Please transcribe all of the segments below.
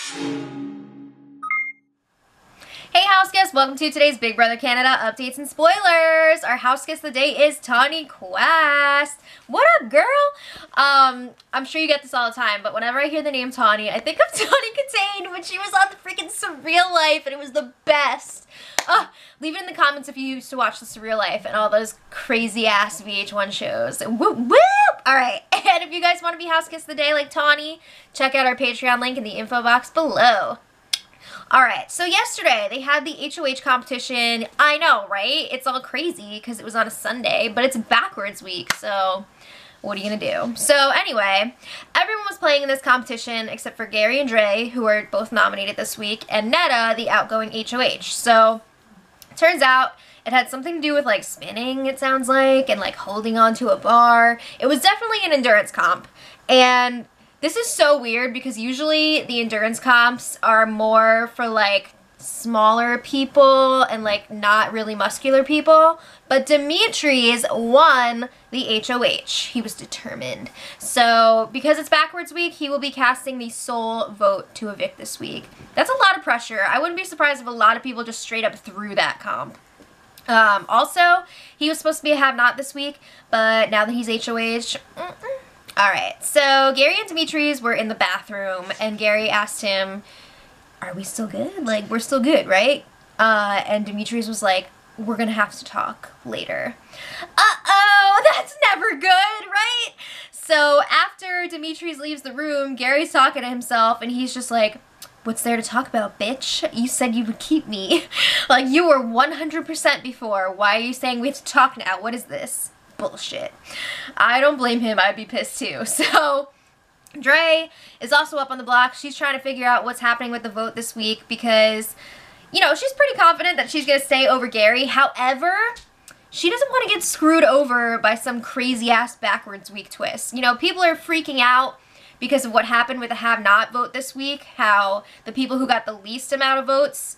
Hey house guests, welcome to today's Big Brother Canada updates and spoilers. Our house guest of the day is Tawny Quest. What up, girl? I'm sure you get this all the time, but whenever I hear the name Tawny, I think of Tawny Katane when she was on the freaking Surreal Life, and it was the best. Leave it in the comments if you used to watch the Surreal Life and all those crazy ass VH1 shows. Whoop whoop! Alright, and if you guys want to be house guest of the day like Tawny, check out our Patreon link in the info box below. Alright, so yesterday they had the HOH competition. I know, right? It's all crazy because it was on a Sunday, but it's backwards week, so what are you gonna do? So anyway, everyone was playing in this competition except for Gary and Dre, who were both nominated this week, and Netta, the outgoing HOH. So turns out it had something to do with like spinning, it sounds like, and like holding on to a bar. It was definitely an endurance comp, and this is so weird because usually the endurance comps are more for like smaller people and like not really muscular people, but Demetres won the HOH. He was determined. So because it's backwards week, he will be casting the sole vote to evict this week. That's a lot of pressure. I wouldn't be surprised if a lot of people just straight up threw that comp. Also, he was supposed to be a have-not this week, but now that he's HOH, Alright, so Gary and Demetres were in the bathroom, and Gary asked him, are we still good? Like, we're still good, right? And Demetres was like, we're gonna have to talk later. Uh-oh, that's never good, right? So after Demetres leaves the room, Gary's talking to himself, and he's just like, what's there to talk about, bitch? You said you would keep me. Like, you were 100% before. Why are you saying we have to talk now? What is this? Bullshit. I don't blame him. I'd be pissed too. So Dre is also up on the block. She's trying to figure out what's happening with the vote this week because, you know, she's pretty confident that she's going to stay over Gary. However, she doesn't want to get screwed over by some crazy ass backwards week twist. You know, people are freaking out because of what happened with the have-not vote this week, how the people who got the least amount of votes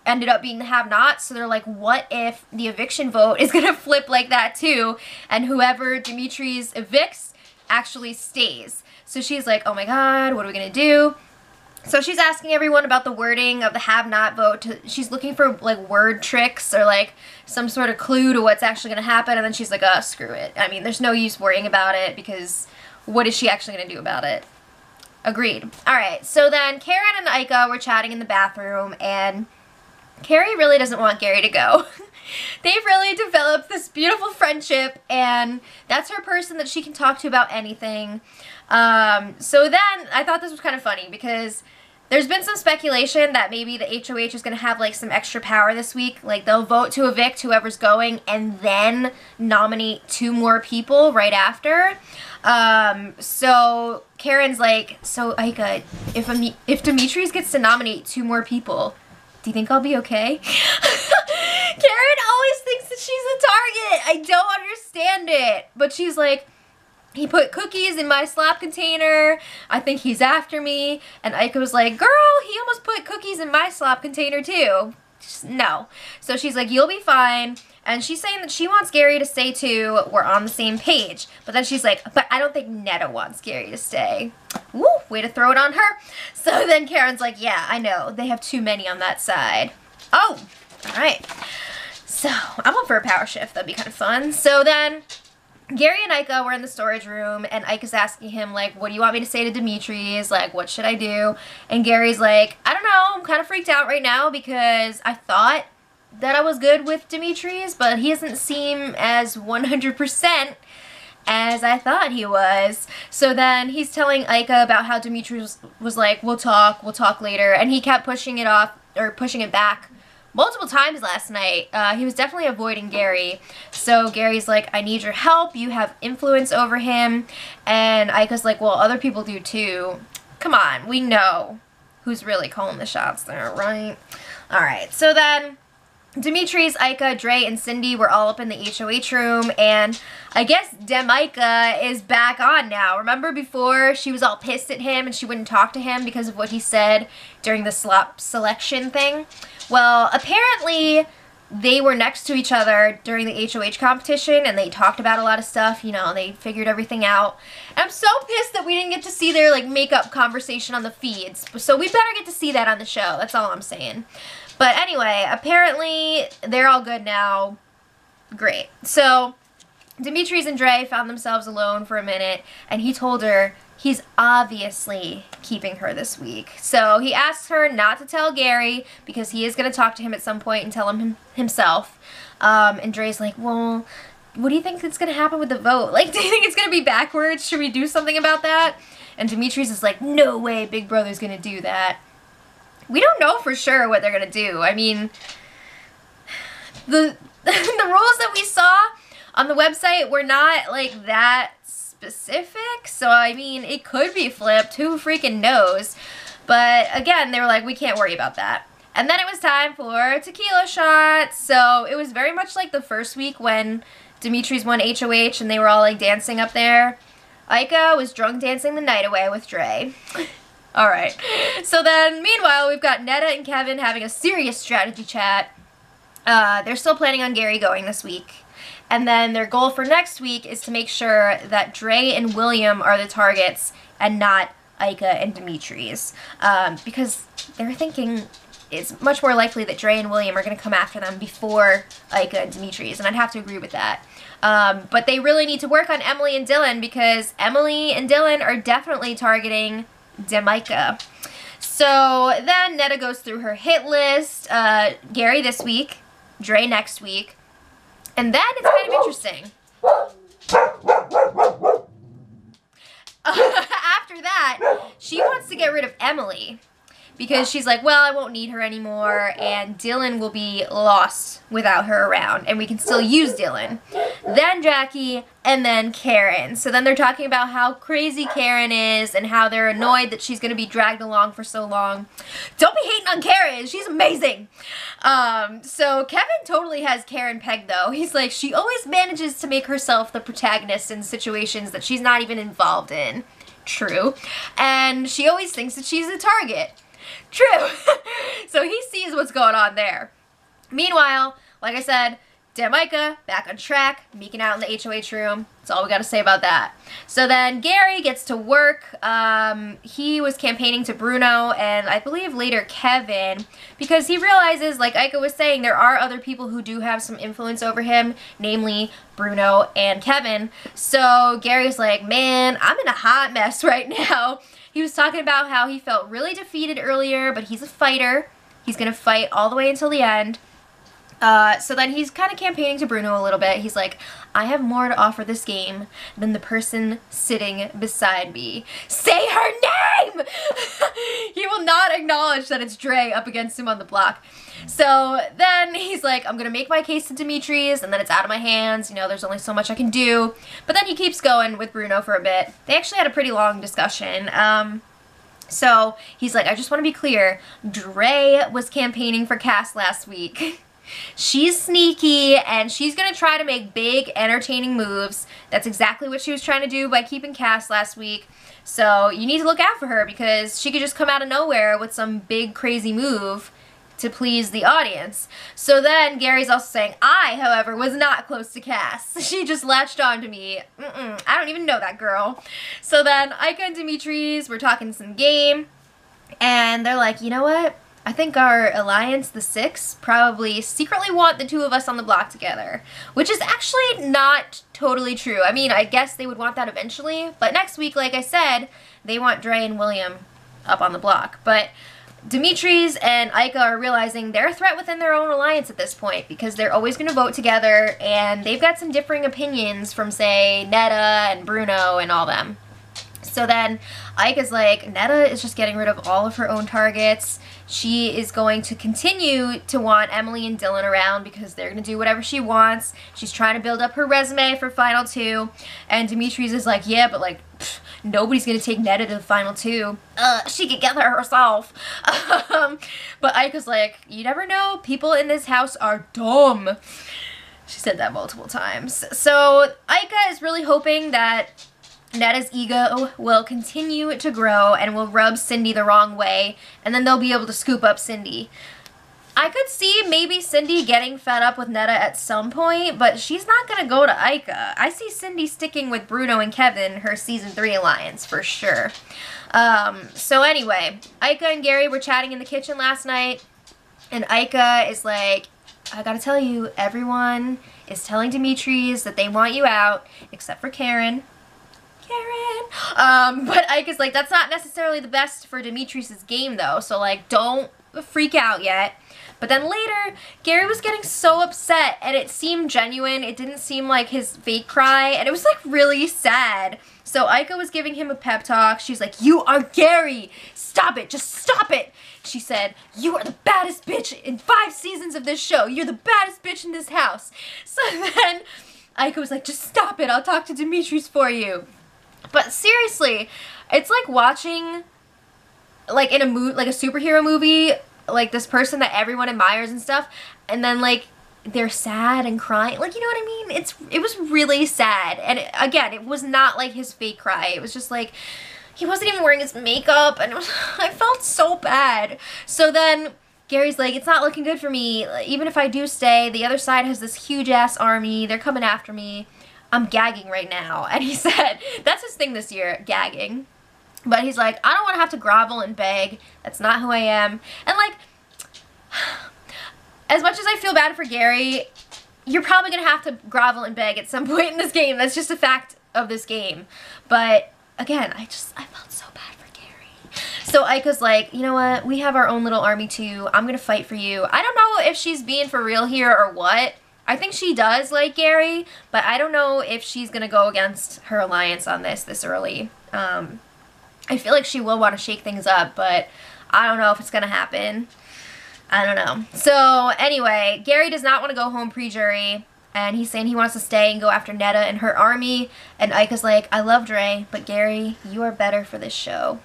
ended up being the have-not, so they're like, what if the eviction vote is gonna flip like that too, and whoever Demetres evicts actually stays? So she's like, oh my god, what are we gonna do? So she's asking everyone about the wording of the have-not vote. She's looking for like word tricks or like some sort of clue to what's actually gonna happen, and then she's like, screw it. I mean, there's no use worrying about it because what is she actually gonna do about it? Agreed. Alright, so then Karen and Ika were chatting in the bathroom, and Carrie really doesn't want Gary to go. They've really developed this beautiful friendship, and that's her person that she can talk to about anything. So then I thought this was kind of funny because there's been some speculation that maybe the HOH is going to have like some extra power this week. Like they'll vote to evict whoever's going and then nominate 2 more people right after. So Karen's like, so Ika, if Demetres gets to nominate 2 more people, do you think I'll be okay? Karen always thinks that she's a target. I don't understand it. But she's like, he put cookies in my slop container. I think he's after me. And Ika was like, girl, he almost put cookies in my slop container too. Just, no. So she's like, you'll be fine. And she's saying that she wants Gary to stay too. We're on the same page. But then she's like, but I don't think Netta wants Gary to stay. Woo, way to throw it on her. So then Karen's like, yeah, I know. They have too many on that side. Oh, all right. So I'm up for a power shift. That'd be kind of fun. So then Gary and Ika were in the storage room, and Ika's asking him, like, what do you want me to say to Demetres? Like, what should I do? And Gary's like, I don't know. I'm kind of freaked out right now because I thought that I was good with Demetres, but he doesn't seem as 100% as I thought he was. So then he's telling Ika about how Demetres was like, we'll talk later, and he kept pushing it off, or pushing it back multiple times last night. He was definitely avoiding Gary. So Gary's like, I need your help, you have influence over him, and Ika's like, well, other people do too. Come on, we know who's really calling the shots there, right? Alright, so then Demetres, Ika, Dre, and Cindy were all up in the HOH room, and I guess Ika is back on now. Remember before she was all pissed at him and she wouldn't talk to him because of what he said during the slop selection thing? Well, apparently they were next to each other during the HOH competition, and they talked about a lot of stuff, you know, they figured everything out. And I'm so pissed that we didn't get to see their, like, makeup conversation on the feeds. So we better get to see that on the show. That's all I'm saying. But anyway, apparently they're all good now. Great. So Demetres and Dre found themselves alone for a minute, and he told her he's obviously keeping her this week. So he asks her not to tell Gary, because he is going to talk to him at some point and tell him himself. And Dre's like, well, what do you think is going to happen with the vote? Like, do you think it's going to be backwards? Should we do something about that? And Demetres is like, no way Big Brother's going to do that. We don't know for sure what they're going to do. I mean, the rules that we saw on the website were not, like, that specific. So, I mean, it could be flipped. Who freaking knows? But, again, they were like, we can't worry about that. And then it was time for tequila shots. So, it was very much like the first week when Demetres won HOH and they were all, like, dancing up there. Ika was drunk dancing the night away with Dre. Alright. So then, meanwhile, we've got Netta and Kevin having a serious strategy chat. They're still planning on Gary going this week. And then their goal for next week is to make sure that Dre and William are the targets and not Ika and Demetres. Because they're thinking it's much more likely that Dre and William are going to come after them before Ika and Demetres. And I'd have to agree with that. But they really need to work on Emily and Dylan, because Emily and Dylan are definitely targeting Demika. So then Netta goes through her hit list. Gary this week, Dre next week. And then it's kind of interesting. After that, she wants to get rid of Emily, because she's like, well, I won't need her anymore, and Dylan will be lost without her around, and we can still use Dylan. Then Jackie, and then Karen. So then they're talking about how crazy Karen is, and how they're annoyed that she's going to be dragged along for so long. Don't be hating on Karen. She's amazing. So Kevin totally has Karen pegged, though. He's like, she always manages to make herself the protagonist in situations that she's not even involved in. True. And she always thinks that she's a target. True. So he sees what's going on there. Meanwhile, like I said, Demika back on track, meeking out in the HOH room. That's all we got to say about that. So then Gary gets to work. He was campaigning to Bruno and I believe later Kevin, because he realizes, like Ika was saying, there are other people who do have some influence over him, namely Bruno and Kevin. So Gary's like, man, I'm in a hot mess right now. He was talking about how he felt really defeated earlier, but he's a fighter. He's going to fight all the way until the end. So then he's kind of campaigning to Bruno a little bit. He's like, I have more to offer this game than the person sitting beside me. Say her name! He will not acknowledge that it's Dre up against him on the block. So then he's like, I'm going to make my case to Demetres, and then it's out of my hands. You know, there's only so much I can do. But then he keeps going with Bruno for a bit. They actually had a pretty long discussion. So he's like, I just want to be clear. Dre was campaigning for Cass last week. She's sneaky, and she's going to try to make big, entertaining moves. That's exactly what she was trying to do by keeping Cass last week. So you need to look out for her, because she could just come out of nowhere with some big, crazy move to please the audience. So then Gary's also saying, I, however, was not close to Cass. She just latched on to me. I don't even know that girl. So then Ika and Demetres were talking some game, and they're like, you know what? I think our alliance, the Six, probably secretly want the two of us on the block together, which is actually not totally true. I mean, I guess they would want that eventually, but next week, like I said, they want Dre and William up on the block. But Demetres and Ika are realizing they're a threat within their own alliance at this point, because they're always going to vote together, and they've got some differing opinions from, say, Netta and Bruno and all them. So then Ika's like, Netta is just getting rid of all of her own targets. She is going to continue to want Emily and Dylan around because they're going to do whatever she wants. She's trying to build up her resume for Final Two. And Demetres is like, yeah, but like, nobody's going to take Netta to the Final Two. She could get there herself. But Ika's like, you never know. People in this house are dumb. She said that multiple times. So Ika is really hoping that Netta's ego will continue to grow and will rub Cindy the wrong way, and then they'll be able to scoop up Cindy. I could see maybe Cindy getting fed up with Netta at some point, but she's not going to go to Ica. I see Cindy sticking with Bruno and Kevin, her season 3 alliance, for sure. So anyway, Ica and Gary were chatting in the kitchen last night, and Ica is like, I gotta tell you, everyone is telling Demetres that they want you out, except for Karen. But Ica's like, that's not necessarily the best for Demetres' game, though, so, like, don't freak out yet. But then later, Gary was getting so upset, and it seemed genuine. It didn't seem like his fake cry, and it was, like, really sad. So Ica was giving him a pep talk. She's like, you are Gary! Stop it! Just stop it! She said, you are the baddest bitch in 5 seasons of this show. You're the baddest bitch in this house. So then Ica was like, just stop it. I'll talk to Demetres for you. But seriously, it's like watching, like, in a like a superhero movie, like this person that everyone admires and stuff, and then like they're sad and crying, like, you know what I mean? It was really sad, and again, it was not like his fake cry. It was just like he wasn't even wearing his makeup, and I felt so bad. So then Gary's like, it's not looking good for me. Even if I do stay, the other side has this huge ass army. They're coming after me. I'm gagging right now. And he said that's his thing this year, gagging. But he's like, I don't want to have to grovel and beg. That's not who I am. And, like, as much as I feel bad for Gary, you're probably going to have to grovel and beg at some point in this game. That's just a fact of this game. But, again, I felt so bad for Gary. So Ica's like, you know what? We have our own little army, too. I'm going to fight for you. I don't know if she's being for real here or what. I think she does like Gary, but I don't know if she's going to go against her alliance on this early. I feel like she will want to shake things up, but I don't know if it's going to happen. I don't know. So, anyway, Gary does not want to go home pre-jury, and he's saying he wants to stay and go after Netta and her army, and Ica's like, I love Dre, but Gary, you are better for this show.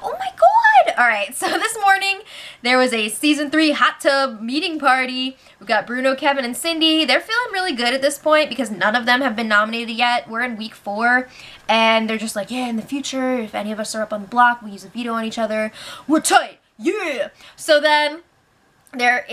Oh my god! Alright, so this morning, there was a Season 3 hot tub meeting party. We've got Bruno, Kevin, and Cindy. They're feeling really good at this point because none of them have been nominated yet. We're in week 4, and they're just like, yeah, in the future, if any of us are up on the block, we use a veto on each other. We're tight! Yeah! So then, they're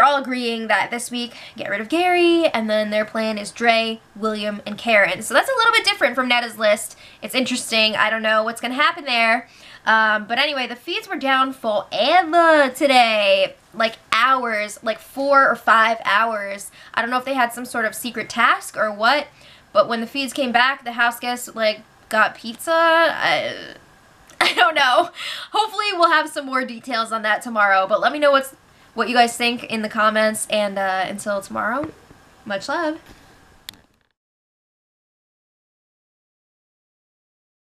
all agreeing that this week, get rid of Gary, and then their plan is Dre, William, and Karen. So that's a little bit different from Netta's list. It's interesting. I don't know what's going to happen there. But anyway, the feeds were down forever today. Like hours, like 4 or 5 hours. I don't know if they had some sort of secret task or what, but when the feeds came back, the house guests, like, got pizza. I don't know. Hopefully we'll have some more details on that tomorrow, but let me know what you guys think in the comments, and until tomorrow, much love.